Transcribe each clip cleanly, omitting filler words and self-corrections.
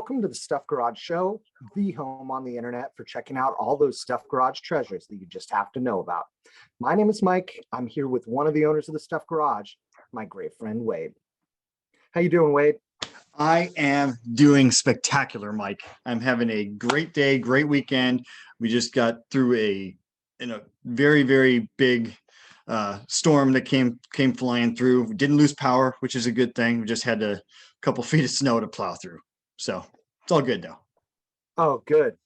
Welcome to the Stuff Garage Show, the home on the internet for checking out all those Stuff Garage treasures that you just have to know about. My name is Mike. I'm here with one of the owners of the Stuff Garage, my great friend Wade. How you doing, Wade? I am doing spectacular, Mike. I'm having a great day, great weekend. We just got through a very, very big storm that came flying through. We didn't lose power, which is a good thing. We just had a couple feet of snow to plow through. So it's all good though. Oh, good.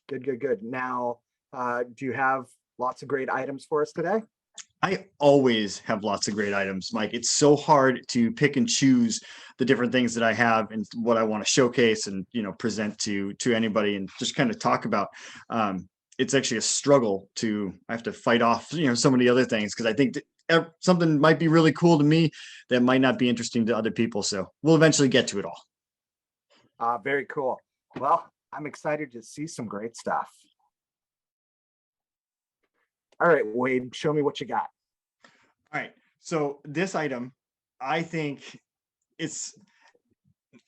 Now, do you have lots of great items for us today? I always have lots of great items, Mike. It's so hard to pick and choose the different things that I have and what I want to showcase and present to anybody and just kind of talk about. It's actually a struggle I have to fight off some of the other things because I think that something might be really cool to me that might not be interesting to other people. So we'll eventually get to it all. Very cool. Well, I'm excited to see some great stuff. All right, Wade, show me what you got. All right. So this item, I think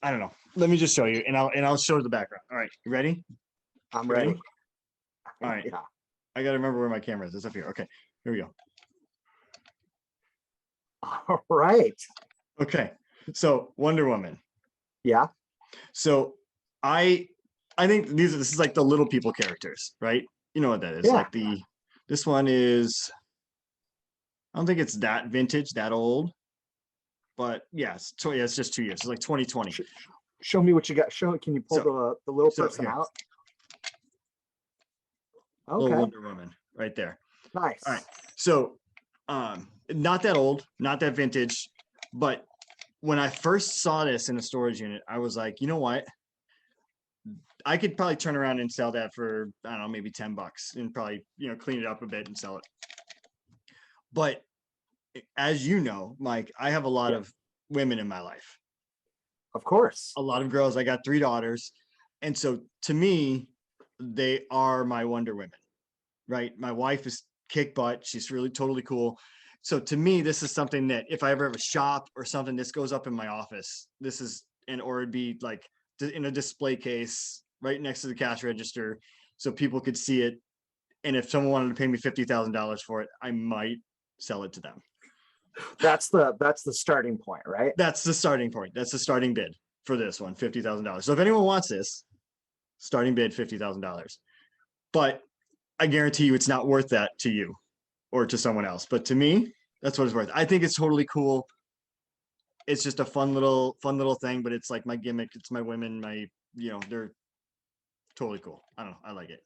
I don't know. Let me just show you and I'll show the background. All right. You ready? I'm ready. All right. Yeah. I got to remember where my camera is. It's up here. Okay. Here we go. All right. Okay. So Wonder Woman. Yeah. So I think this is like the little people characters, right? You know what that is? Yeah. Like this one is, I don't think it's that vintage, that old, but yeah, it's just 2 years. It's like 2020. Show me what you got. Can you pull the little person out? Okay. Little Wonder Woman right there. Nice. All right. So not that old, not that vintage, but when I first saw this in a storage unit, I was like, you know what? I could probably turn around and sell that for, I don't know, maybe $10 and probably, clean it up a bit and sell it. But as you know, Mike, I have a lot of women in my life. Of course. A lot of girls. I got 3 daughters. And so to me, they are my Wonder Women, right? My wife is kick butt. She's really totally cool. So to me, this is something that if I ever have a shop or something, this goes up in my office. Or it'd be like in a display case right next to the cash register so people could see it. And if someone wanted to pay me $50,000 for it, I might sell it to them. That's the starting point, right? That's the starting point. That's the starting bid for this one, $50,000. So if anyone wants this, starting bid $50,000. But I guarantee you it's not worth that to you or to someone else. But to me, that's what it's worth. I think it's totally cool. It's just a fun little thing, but it's like my gimmick. It's my women, they're totally cool. I don't know. I like it.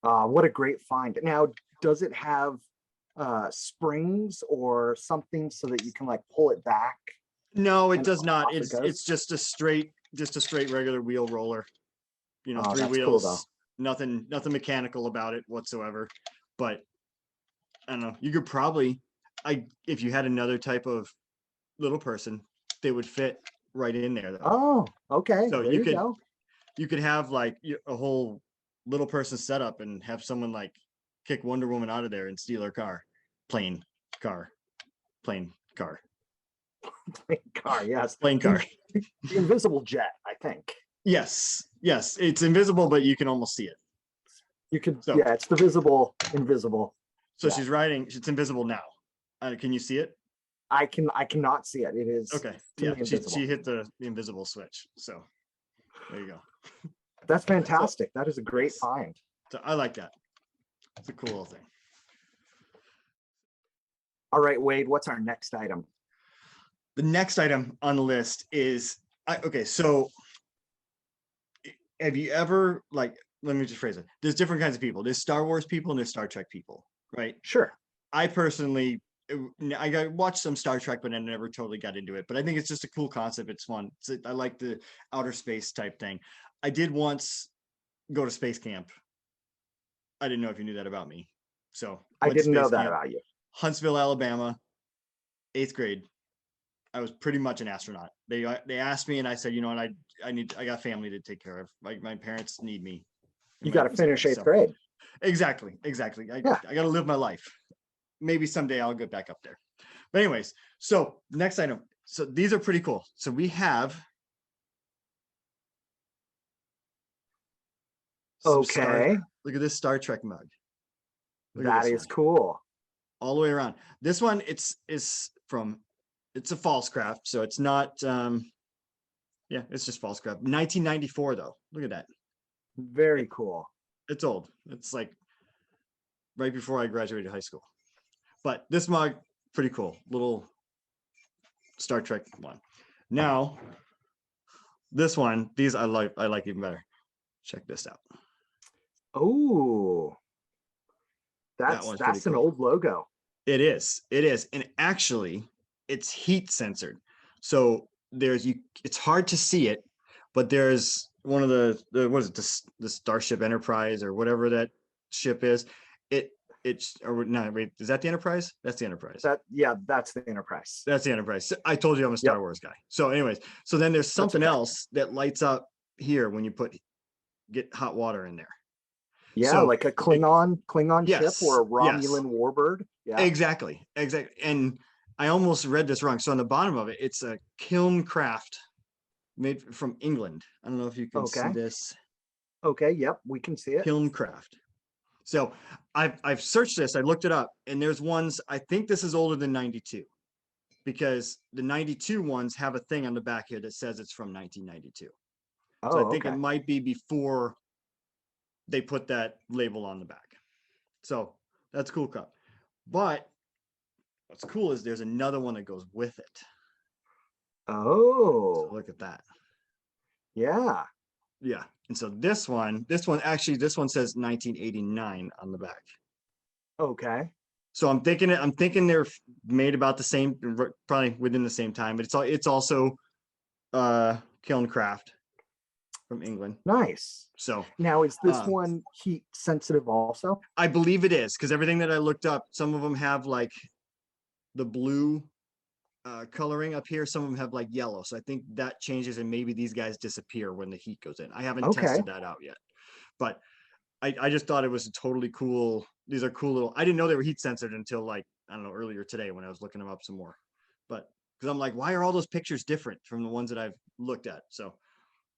What a great find. Now, does it have springs or something so that you can like pull it back? No, it does not. It's just a straight regular wheel roller. 3 wheels. Cool, nothing mechanical about it whatsoever. But I don't know. You could probably, if you had another type of little person, they would fit right in there though. Oh, okay. So there you could have like a whole little person setup and have someone like kick Wonder Woman out of there and steal her car. Plane car. Yes. Plane car. The invisible jet, I think. Yes. It's invisible, but you can almost see it. You could, it's the invisible. So she's riding, it's invisible now. Can you see it? I cannot see it. It is okay. Yeah, she hit the invisible switch. So there you go. That's fantastic. That is a great find. So I like that. It's a cool little thing. All right, Wade, what's our next item? The next item on the list is so have you ever, let me just phrase it. There's different kinds of people. There's Star Wars people and there's Star Trek people, right? Sure. I personally, I watched some Star Trek, but I never totally got into it. But I think it's just a cool concept. It's fun. I like the outer space type thing. I did once go to space camp. I didn't know if you knew that about me. So I didn't know that about you. Huntsville, Alabama, 8th grade. I was pretty much an astronaut. They asked me and I said, you know what, I got family to take care of. Like my parents need me. You got to finish 8th grade. Exactly. I got to live my life. Maybe someday I'll get back up there. But anyways, so next item. So these are pretty cool. So we have Some Okay, look at this Star Trek mug. Look at that this is one. cool. All the way around. This one, it's a false craft, so it's not. Yeah, it's just false craft. 1994 though. Look at that. Very cool. It's old. It's like right before I graduated high school. But this mug, pretty cool. Little Star Trek one. Now, this one, these I like even better. Check this out. Oh, That one's pretty that's an cool. old logo. It is. And actually, it's heat censored. So it's hard to see it, but there's one of the what is it, the Starship Enterprise or whatever that ship is. It's or no, wait, is that the Enterprise? That's the Enterprise. That's the Enterprise. That's the Enterprise. I told you I'm a Star Wars guy. So anyways, so then there's something else that lights up here when you get hot water in there. Yeah, So like a Klingon yes, ship or a yes. Romulan warbird. Yeah. Exactly. And I almost read this wrong. So on the bottom of it, it's a kiln craft made from England. I don't know if you can see this. Okay. Yep, we can see it. Kiln craft. So I've searched this. I looked it up, and there's ones. I think this is older than 92, because the 92 ones have a thing on the back here that says it's from 1992. So I think it might be before they put that label on the back. So that's cool cup. But what's cool is there's another one that goes with it. Oh, So look at that. Yeah. Yeah. And so this one says 1989 on the back. Okay. So I'm thinking they're made about the same, probably within the same time, but it's also kiln craft from England. Nice. So now, is this one heat sensitive also? I believe it is, because everything that I looked up, some of them have like the blue coloring up here, some of them have like yellow. So I think that changes, and maybe these guys disappear when the heat goes in. I haven't tested that out yet, but I just thought it was a totally cool. These are cool little. I didn't know they were heat censored until, like, I don't know, earlier today when I was looking them up some more. But because I'm like, why are all those pictures different from the ones that I've looked at? So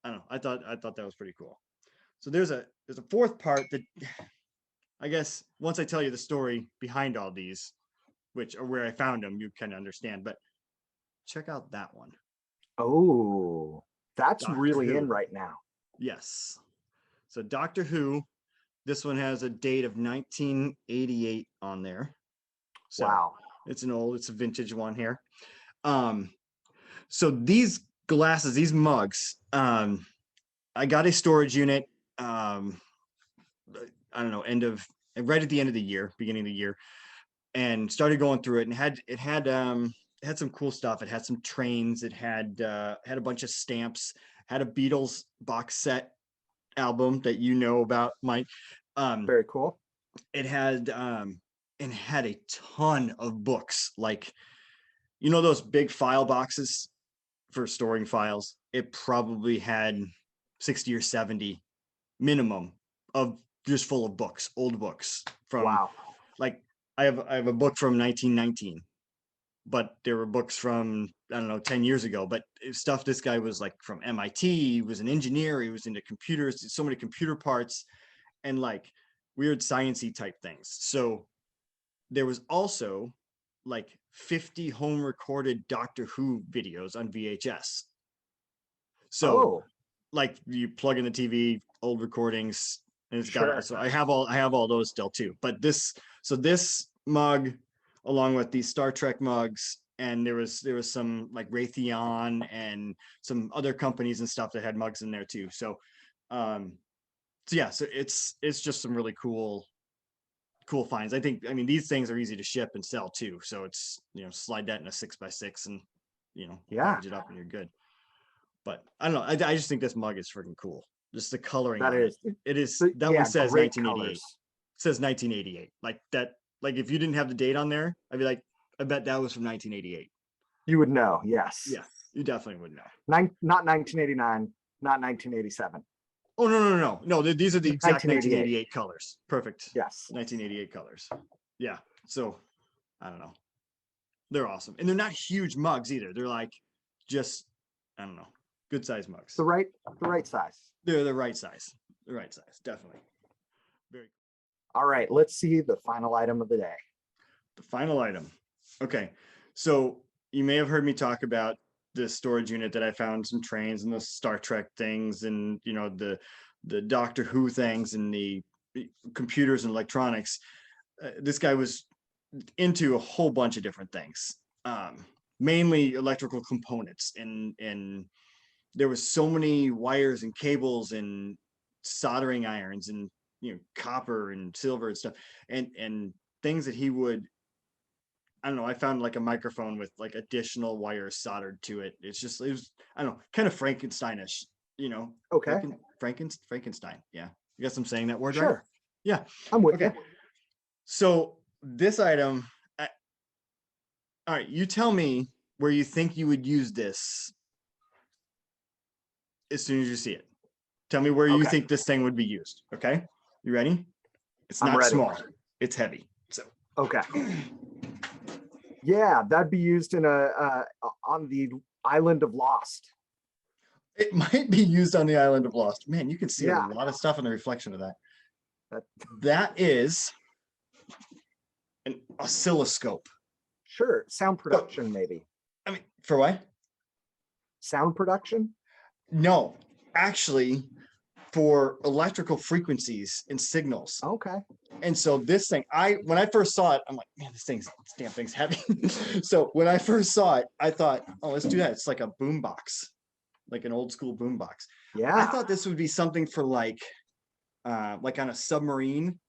I don't know. I thought that was pretty cool. So there's a fourth part that I guess once I tell you the story behind all these, which are where I found them, you kind of understand. But check out that one. Oh, that's Doctor really Who. in right now. Yes. So Doctor Who, this one has a date of 1988 on there. So wow. It's a vintage one here. So these glasses, these mugs, I got a storage unit, I don't know, right at the end of the year, beginning of the year, and started going through it, and it had some cool stuff. It had some trains. It had a bunch of stamps, had a Beatles box set album that you know about, Mike. Very cool. It had a ton of books, like, you know, those big file boxes for storing files. It probably had 60 or 70 minimum of just full of books, old books from, wow. Like, I have a book from 1919, but there were books from, I don't know, 10 years ago, but stuff. This guy was like from MIT. He was an engineer. He was into computers, so many computer parts and like weird sciencey type things. So there was also like 50 home recorded Doctor Who videos on VHS. So like you plug in the TV, old recordings, and it's got, so I have all those still too. But this mug, along with these Star Trek mugs, and there was some like Raytheon and some other companies and stuff that had mugs in there too. So yeah, so it's just some really cool finds. I mean, these things are easy to ship and sell too. So it's, slide that in a 6x6 and, package it up and you're good. But I don't know. I just think this mug is freaking cool. Just the coloring. That is. It is. That one says 1988. Colors. It says 1988. Like that. Like if you didn't have the date on there, I'd be like, I bet that was from 1988. You would know. Yes. Yeah, you definitely would know. Not 1989. Not 1987. Oh no. These are the exact 1988 colors. Perfect. Yes. 1988 colors. Yeah. So I don't know. They're awesome, and they're not huge mugs either. They're like just, I don't know, good size mugs. The right size. They're the right size. the right size, definitely. Very. All right, let's see the final item of the day. The final item. Okay, so you may have heard me talk about this storage unit that I found, some trains and the Star Trek things, and the Doctor Who things, and the computers and electronics. This guy was into a whole bunch of different things, mainly electrical components, and there was so many wires and cables and soldering irons and copper and silver and stuff, and things that he would, I don't know, I found like a microphone with like additional wires soldered to it. It was, I don't know, kind of Frankensteinish, Okay. Frankenstein. Yeah. I guess I'm saying that word right. Sure. Yeah. I'm with Okay. you. So this item, all right, you tell me where you think you would use this as soon as you see it. Tell me where you Okay. think this thing would be used. Okay. You ready? It's I'm not ready. small. It's heavy. So Okay. Yeah, that'd be used in on the island of Lost. it might be used on the island of Lost. Man, you can see Yeah. a lot of stuff in the reflection of that. That- That is an oscilloscope. Sure. Sound production, maybe. I mean, for what? Sound production? No, actually, for electrical frequencies and signals. Okay. And so this thing, when I first saw it, I'm like, man, this damn thing's heavy. So when I first saw it, I thought, oh, let's do that. It's like a boom box, like an old school boom box. Yeah. I thought this would be something for like on a submarine,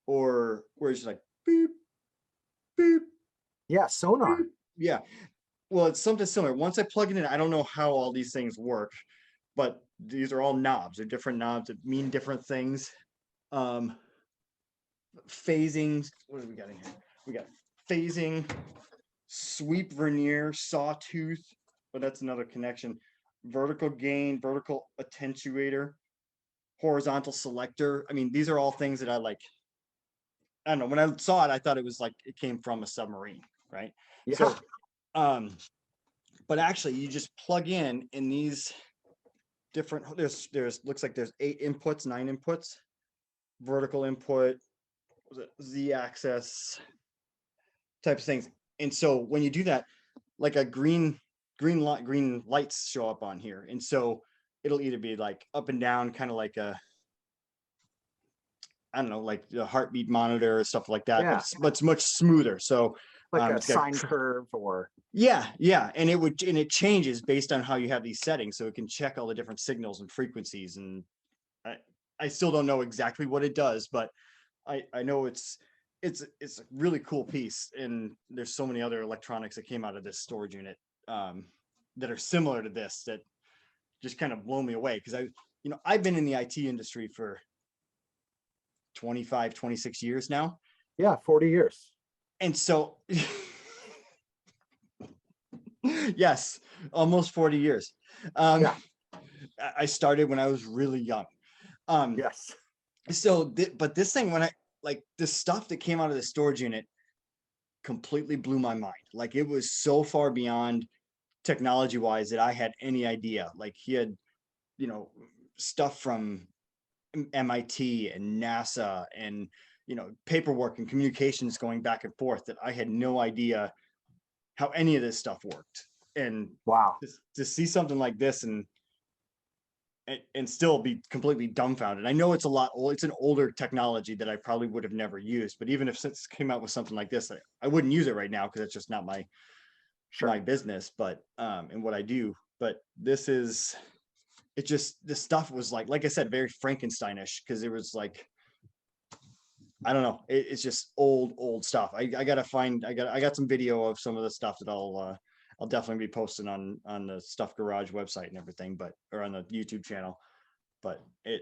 or where it's just like beep, beep. Yeah, sonar. Beep. Yeah. Well, it's something similar. Once I plug it in, I don't know how all these things work, but these are all knobs. They're different knobs that mean different things. Phasing. What do we got in here? We got phasing, sweep vernier, sawtooth, but that's another connection. Vertical gain, vertical attenuator, horizontal selector. I mean, these are all things that I like. I don't know. When I saw it, I thought it was like it came from a submarine, right? Yeah. So, but actually, you just plug in these different. There's looks like there's 9 inputs, vertical input, Z-axis type of things. And so when you do that, like a green lights show up on here, and so it'll either be like up and down, kind of like a, I don't know, like the heartbeat monitor or stuff like that. Yeah. But it's much smoother. So Like a it's got sine curve or yeah, and it changes based on how you have these settings, so it can check all the different signals and frequencies. And I still don't know exactly what it does, but I know it's a really cool piece. And there's so many other electronics that came out of this storage unit that are similar to this that just kind of blow me away, because I've been in the IT industry for 25, 26 years now. yeah, 40 years. And so yes, almost 40 years. Yeah. I started when I was really young. Yes. So, but this thing, when the stuff that came out of the storage unit completely blew my mind. Like, it was so far beyond technology wise that I had any idea. Like, he had, stuff from MIT and NASA and, paperwork and communications going back and forth that I had no idea how any of this stuff worked. And Wow. to see something like this and still be completely dumbfounded. I know it's it's an older technology that I probably would have never used, but even if since came out with something like this, I wouldn't use it right now, because it's just not my business, but and what I do. But this stuff was like I said, very Frankensteinish, because it was like, I don't know, it's just old stuff. I got some video of some of the stuff that I'll definitely be posting on the Stuff Garage website and everything, or on the YouTube channel. But I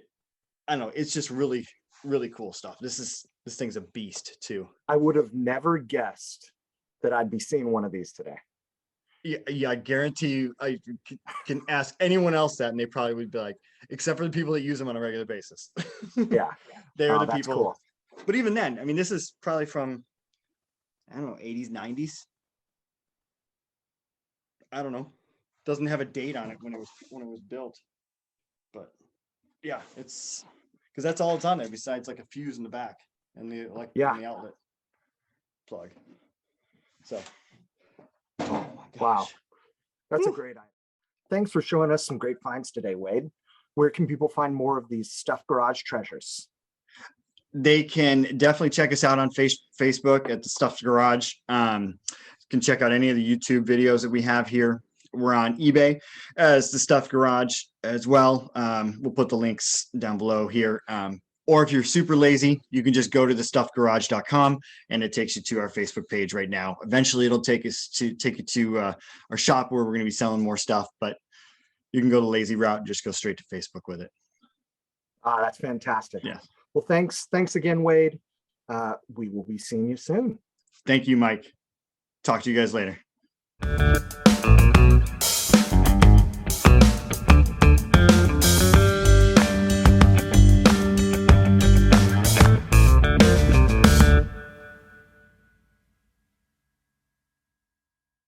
don't know, it's just really, really cool stuff. This thing's a beast too. I would have never guessed that I'd be seeing one of these today. Yeah, I guarantee you, I can ask anyone else that, and they probably would be like, except for the people that use them on a regular basis. Yeah. They're the that's people. cool. But even then, I mean, this is probably from, I don't know, 80s, 90s. I don't know. Doesn't have a date on it when it was built. But yeah, it's because that's all it's on there besides like a fuse in the back and the and the outlet plug. So, oh my gosh. Wow, that's a great idea. Thanks for showing us some great finds today, Wade. Where can people find more of these stuffed garage treasures? They can definitely check us out on Facebook at the Stuffed Garage. You can check out any of the YouTube videos that we have here. We're on eBay as the Stuffed Garage as well. We'll put the links down below here. Or if you're super lazy, you can just go to thestuffedgarage.com and it takes you to our Facebook page right now. Eventually it'll take you to our shop where we're going to be selling more stuff, but you can go the lazy route and just go straight to Facebook with it. That's fantastic. Yeah. Well, thanks again, Wade. We will be seeing you soon. Thank you, Mike. Talk to you guys later.